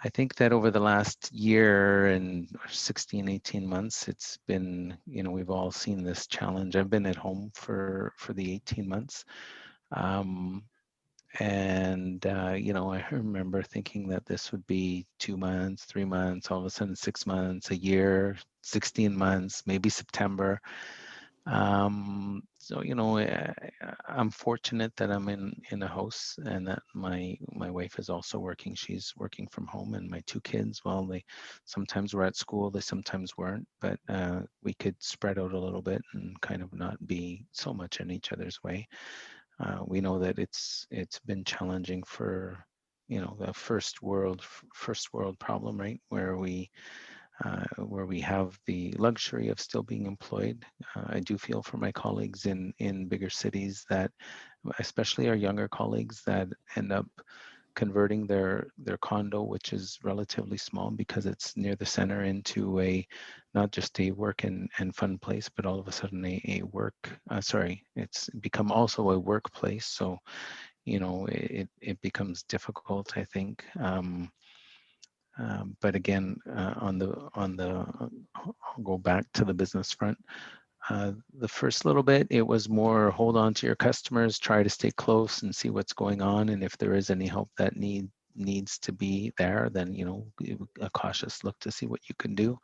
I think that over the last year and 16, 18 months, it's been, we've all seen this challenge. I've been at home for the 18 months. I remember thinking that this would be 2 months, 3 months, all of a sudden 6 months, a year, 16 months, maybe September. I'm fortunate that I'm in a house and that my wife is also working. She's working from home, and my 2 kids, well, they sometimes were at school, they sometimes weren't, but we could spread out a little bit and kind of not be so much in each other's way. We know that it's been challenging for the first world problem, right, where we have the luxury of still being employed. I do feel for my colleagues in bigger cities that, especially our younger colleagues that end up converting their condo, which is relatively small because it's near the center, into not just a work and fun place, but all of a sudden it's become also a workplace. So, it becomes difficult, I think. But again, I'll go back to the business front. The first little bit, it was more hold on to your customers, try to stay close and see what's going on. And if there is any help that needs to be there, then, a cautious look to see what you can do.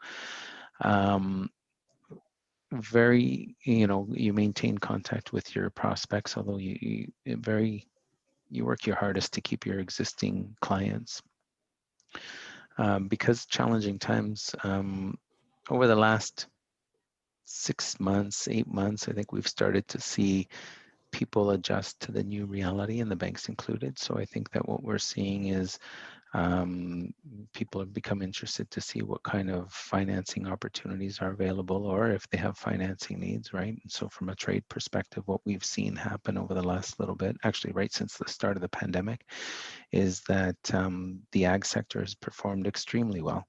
You maintain contact with your prospects, although you work your hardest to keep your existing clients. Because challenging times, over the last 6 months, 8 months, I think we've started to see people adjust to the new reality, and the banks included. So I think that what we're seeing is people have become interested to see what kind of financing opportunities are available, or if they have financing needs, right? And so from a trade perspective, what we've seen happen over the last little bit, actually right since the start of the pandemic, is that the ag sector has performed extremely well.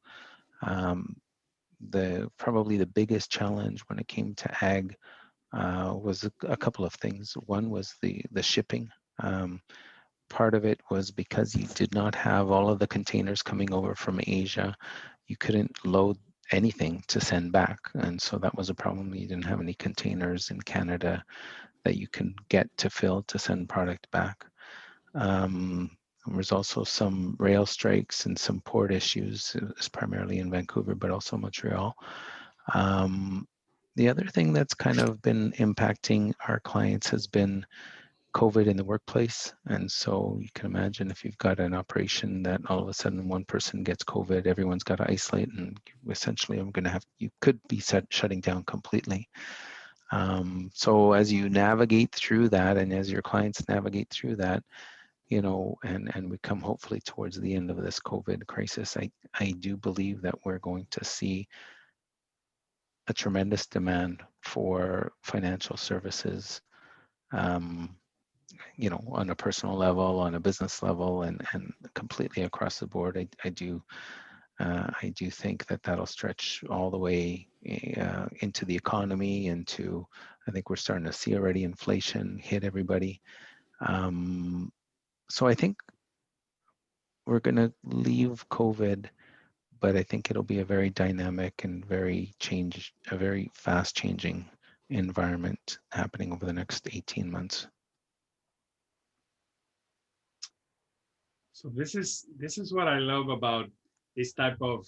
Probably the biggest challenge when it came to ag was a couple of things. One was the shipping. Part of it was because you did not have all of the containers coming over from Asia. You couldn't load anything to send back. And so that was a problem. You didn't have any containers in Canada that you can get to fill to send product back. There was also some rail strikes and some port issues. It was primarily in Vancouver, but also Montreal. The other thing that's kind of been impacting our clients has been COVID in the workplace. And so you can imagine if you've got an operation that all of a sudden one person gets COVID, everyone's got to isolate, and essentially you could be shutting down completely. So as you navigate through that, and as your clients navigate through that, and we come hopefully towards the end of this COVID crisis, I do believe that we're going to see a tremendous demand for financial services, on a personal level, on a business level, and completely across the board. I do think that that'll stretch all the way, into the economy, into, I think we're starting to see already inflation hit everybody. So I think we're going to leave COVID, but I think it'll be a very dynamic and a very fast changing environment happening over the next 18 months. So this is what I love about this type of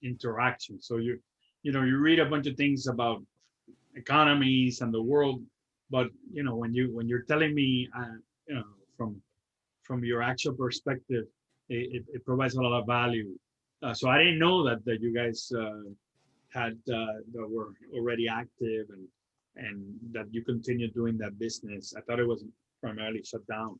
interaction. So you read a bunch of things about economies and the world, but when you're telling me from your actual perspective, it provides a lot of value. So I didn't know that you guys that were already active and that you continue doing that business. I thought it was primarily shut down,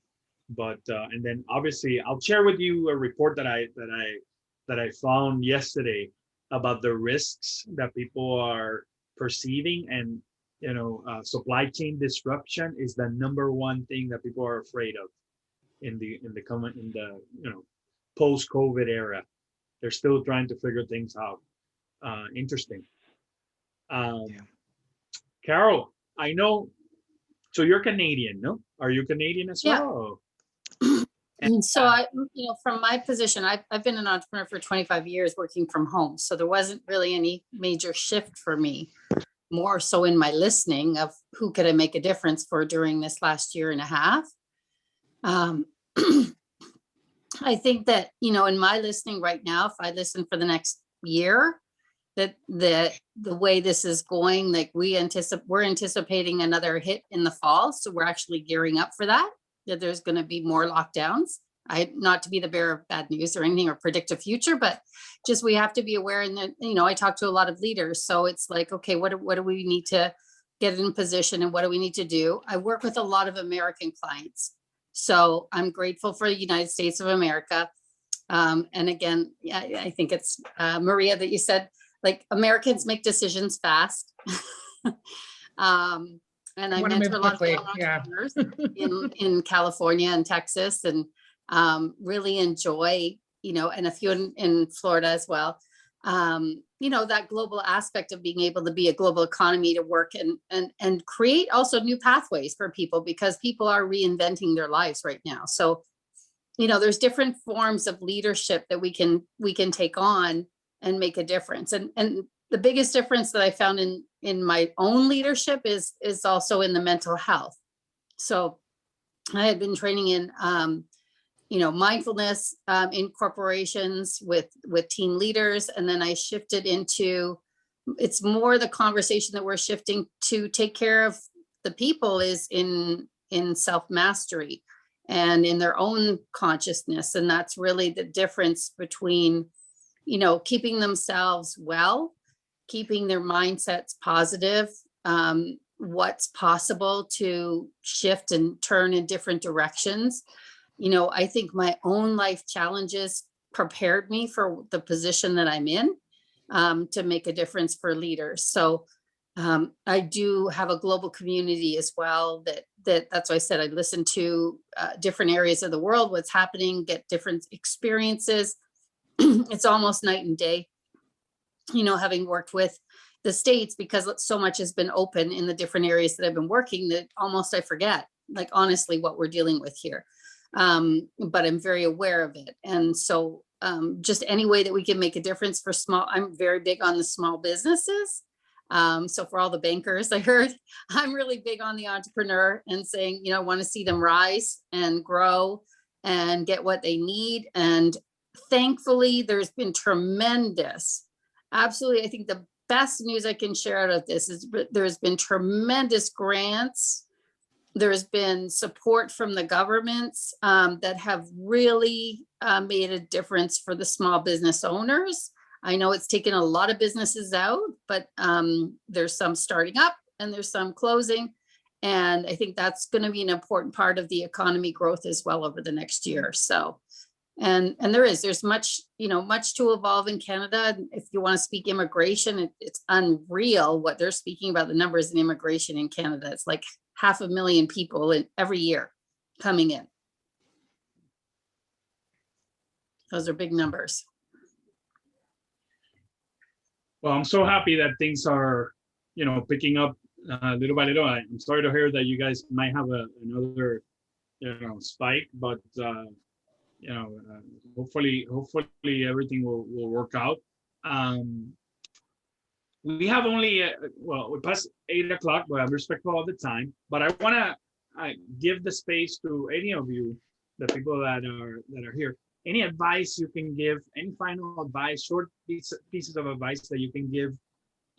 but and then obviously I'll share with you a report that I found yesterday about the risks that people are perceiving, and supply chain disruption is the #1 thing that people are afraid of in the post-COVID era. They're still trying to figure things out. Interesting. Carol, I know. So you're Canadian, no? Are you Canadian as well? And so from my position, I've been an entrepreneur for 25 years working from home. So there wasn't really any major shift for me, more so in my listening of who could I make a difference for during this last year and a half. I think that, in my listening right now, if I listen for the next year, that the way this is going, like we're anticipating another hit in the fall. So we're actually gearing up for that there's going to be more lockdowns. Not to be the bearer of bad news or anything or predict a future, but just we have to be aware. And then, I talk to a lot of leaders. So it's like, okay, what do we need to get in position and what do we need to do? I work with a lot of American clients. So I'm grateful for the United States of America. And again, I think it's Maria that you said, like, Americans make decisions fast. And I mentor a lot of entrepreneurs in California and Texas, and really enjoy, and a few in Florida as well. That global aspect of being able to be a global economy to work and create also new pathways for people, because people are reinventing their lives right now. So, there's different forms of leadership that we can take on and make a difference. And the biggest difference that I found in my own leadership is also in the mental health. So I had been training in, mindfulness in corporations with team leaders. And then I shifted into, it's more the conversation that we're shifting to take care of the people is in self-mastery and in their own consciousness. And that's really the difference between, keeping themselves well, keeping their mindsets positive, what's possible to shift and turn in different directions. I think my own life challenges prepared me for the position that I'm in, to make a difference for leaders. So I do have a global community as well that's why I said I listen to different areas of the world, what's happening, get different experiences. It's almost night and day, having worked with the States, because so much has been open in the different areas that I've been working that almost I forget, like, honestly, what we're dealing with here. But I'm very aware of it. And so just any way that we can make a difference for I'm very big on the small businesses. So for all the bankers, I heard, I'm really big on the entrepreneur and saying, I want to see them rise and grow and get what they need. And thankfully, there's been tremendous, absolutely, I think the best news I can share out of this is there's been tremendous grants. There's been support from the governments that have really made a difference for the small business owners. I know it's taken a lot of businesses out, but there's some starting up and there's some closing. And I think that's going to be an important part of the economy growth as well over the next year. So, and there's much to evolve in Canada. If you want to speak immigration, it's unreal what they're speaking about, the numbers in immigration in Canada. It's like 500,000 people every year coming in. Those are big numbers. Well, I'm so happy that things are, picking up little by little. I'm sorry to hear that you guys might have another, spike, but hopefully everything will work out. Um, we have only we passed 8 o'clock, but I'm respectful of the time. But I want to give the space to any of you, the people that are here. Any advice you can give, any final advice, short pieces of advice that you can give,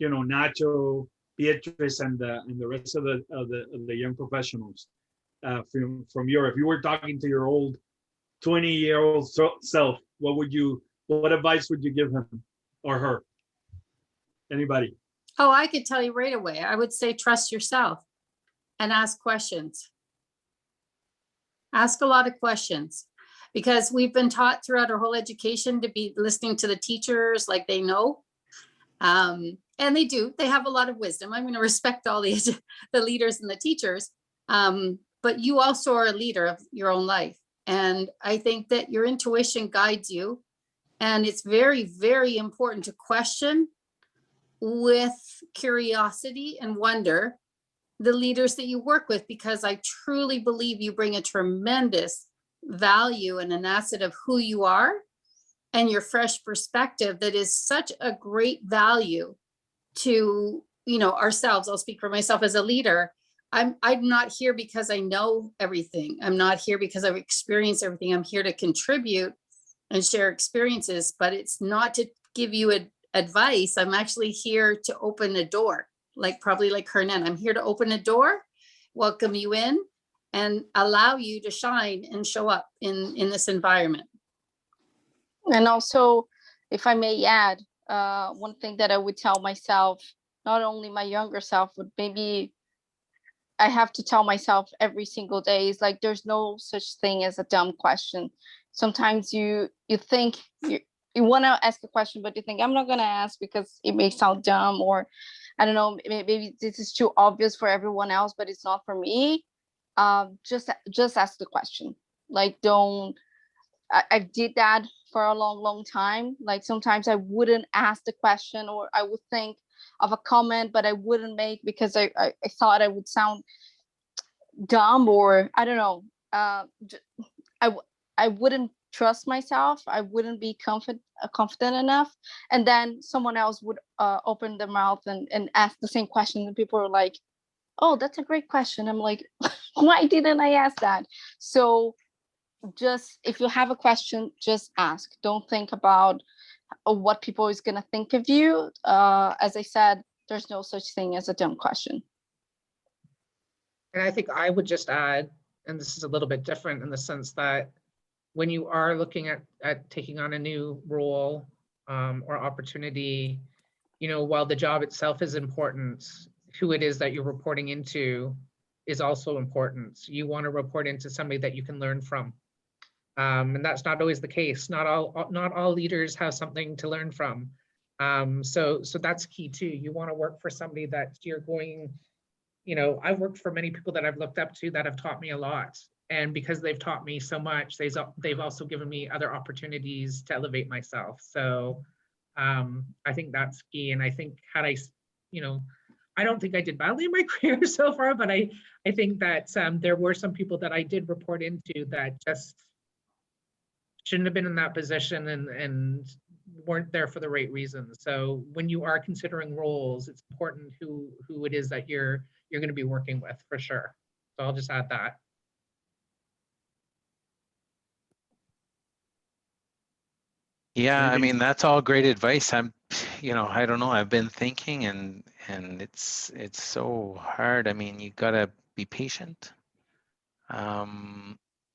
Nacho, Beatrice, and the rest of the young professionals from Europe. If you were talking to your old 20-year-old self, what advice would you give him or her? Anybody? Oh, I could tell you right away. I would say trust yourself and ask questions. Ask a lot of questions, because we've been taught throughout our whole education to be listening to the teachers like they know. And they do. They have a lot of wisdom. I'm going to respect all the leaders and the teachers. But you also are a leader of your own life. And I think that your intuition guides you. And it's very, very important to question with curiosity and wonder the leaders that you work with, because I truly believe you bring a tremendous value and an asset of who you are and your fresh perspective that is such a great value to, ourselves. I'll speak for myself as a leader. I'm not here because I know everything. I'm not here because I've experienced everything. I'm here to contribute and share experiences, but it's not to give you advice. I'm actually here to open a door, probably like Hernan. I'm here to open a door, welcome you in, and allow you to shine and show up in this environment. And also, if I may add, one thing that I would tell myself, not only my younger self, but maybe I have to tell myself every single day, is like, there's no such thing as a dumb question. Sometimes you think you want to ask a question, but you think, I'm not going to ask because it may sound dumb, or I don't know, maybe this is too obvious for everyone else, but it's not for me. Just ask the question. Like, I did that for a long time. Like, sometimes I wouldn't ask the question, or I would think of a comment, but I wouldn't make because I thought I would sound dumb, or I don't know. I wouldn't trust myself. I wouldn't be confident enough. And then someone else would open their mouth and ask the same question. And people are like, oh, that's a great question. I'm like, why didn't I ask that? So just, if you have a question, just ask. Don't think about what people is going to think of you. As I said, there's no such thing as a dumb question. And I think I would just add, and this is a little bit different in the sense that when you are looking at taking on a new role or opportunity, while the job itself is important, who it is that you're reporting into is also important. You want to report into somebody that you can learn from. And that's not always the case. Not all leaders have something to learn from. So that's key too. You want to work for somebody that you're going, I've worked for many people that I've looked up to that have taught me a lot. And because they've taught me so much, they've also given me other opportunities to elevate myself. So I think that's key. And I think I don't think I did badly in my career so far, but I think that there were some people that I did report into that just shouldn't have been in that position and weren't there for the right reasons. So when you are considering roles, it's important who it is that you're going to be working with, for sure. So I'll just add that. Yeah, I mean, that's all great advice. I don't know, I've been thinking and it's so hard. I mean, you gotta be patient.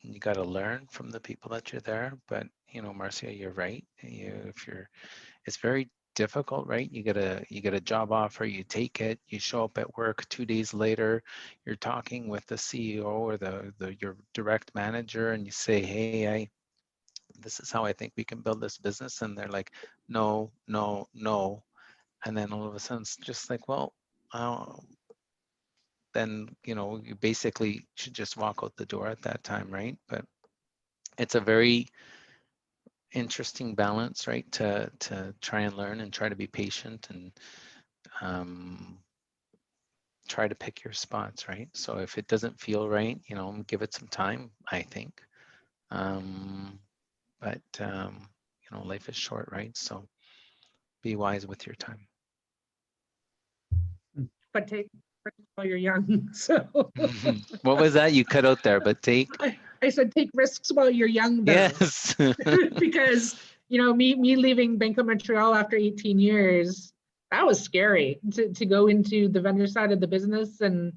You gotta learn from the people that you're there. But Marcia, you're right. It's very difficult, right? You get a job offer, you take it, you show up at work 2 days later, you're talking with the CEO or your direct manager, and you say, hey, this is how I think we can build this business. And they're like, no. And then all of a sudden it's just like, well, then, you basically should just walk out the door at that time, right? But it's a very interesting balance, right? To try and learn and try to be patient and try to pick your spots, right? So if it doesn't feel right, you know, give it some time, I think. But you know, life is short, right? So be wise with your time. But take risks while you're young. So What was that? You cut out there, but take. I said take risks while you're young, though. Yes. Because, you know, me leaving Bank of Montreal after 18 years, that was scary to go into the vendor side of the business and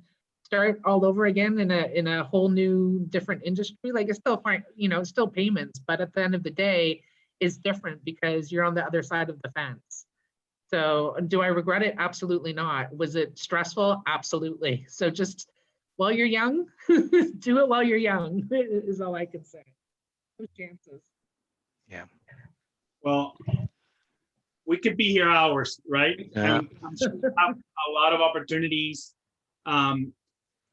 start all over again in a whole new different industry. Like, it's still fine, you know, it's still payments, but at the end of the day, it's different because you're on the other side of the fence. So do I regret it? Absolutely not. Was it stressful? Absolutely. So just while you're young, do it while you're young is all I can say. Those chances. Yeah. Well, we could be here hours, right? Yeah. I'm sure we have a lot of opportunities.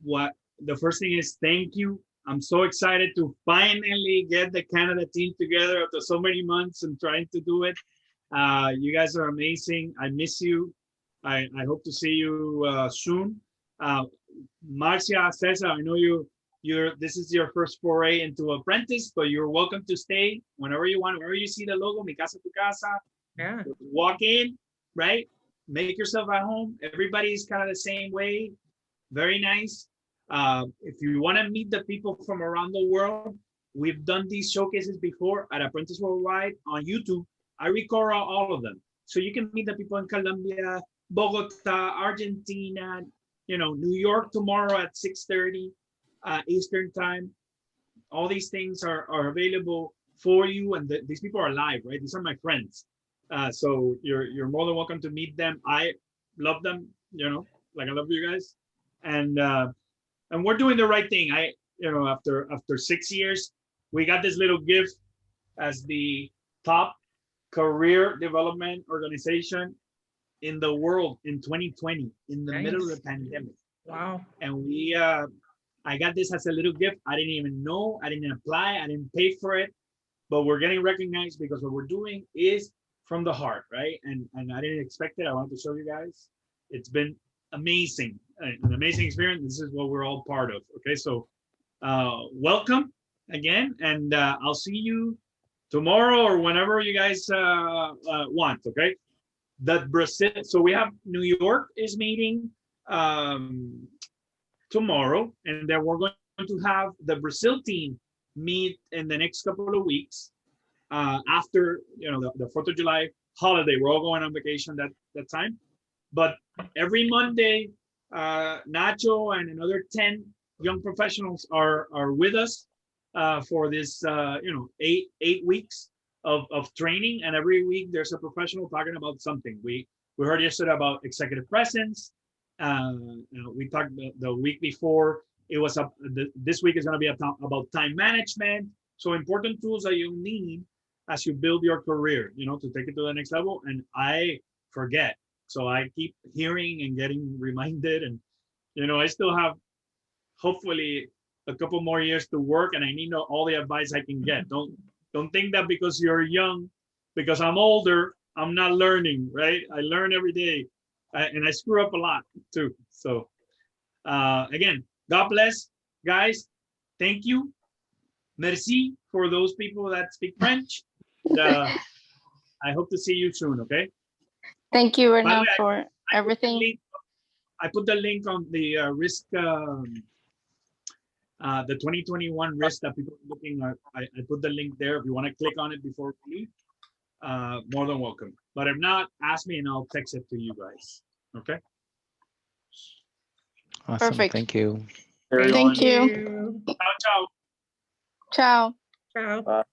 What the first thing is, thank you. I'm so excited to finally get the Canada team together after so many months and trying to do it. You guys are amazing. I miss you. I hope to see you soon. Marcia, Cesar, I know this is your first foray into apprentice, but you're welcome to stay whenever you want. Whenever you see the logo, Mi Casa Tu Casa, Yeah. walk in, right? Make yourself at home. Everybody's kind of the same way. Very nice. If you want to meet the people from around the world, we've done these showcases before at Apprentice Worldwide on YouTube. I record all of them. So you can meet the people in Colombia, Bogota, Argentina, you know, New York tomorrow at 6:30 Eastern time. All these things are available for you. And these people are live, right? These are my friends. So you're more than welcome to meet them. I love them, you know, like I love you guys. And we're doing the right thing. After 6 years, we got this little gift as the top career development organization in the world in 2020, in the middle of the pandemic. Wow. And I got this as a little gift. I didn't even know, I didn't apply, I didn't pay for it, but we're getting recognized because what we're doing is from the heart, right? And I didn't expect it. I wanted to show you guys. It's been amazing, an amazing experience. This is what we're all part of. Okay, so welcome again, and I'll see you tomorrow or whenever you guys want. Okay, that Brazil. So we have New York is meeting tomorrow, and then we're going to have the Brazil team meet in the next couple of weeks after the 4th of July holiday. We're all going on vacation that time. But every Monday, Nacho and another 10 young professionals are with us for this 8 weeks of training. And every week there's a professional talking about something. We heard yesterday about executive presence. We talked the week before. It was this week is going to be about time management. So important tools that you need as you build your career, to take it to the next level. And I forget. So I keep hearing and getting reminded, and I still have hopefully a couple more years to work, and I need all the advice I can get. Don't think that because you're young, because I'm older, I'm not learning, right? I learn every day, and I screw up a lot too. So again, God bless, guys. Thank you. Merci for those people that speak French. And, I hope to see you soon. Okay. Thank you, Renan, for everything. I put the link on the risk, the 2021 risk that people are looking at. I put the link there. If you want to click on it before we leave, more than welcome. But if not, ask me and I'll text it to you guys. Okay. Awesome. Perfect. Thank you. Thank you. Ciao, ciao. Ciao. Ciao. Bye.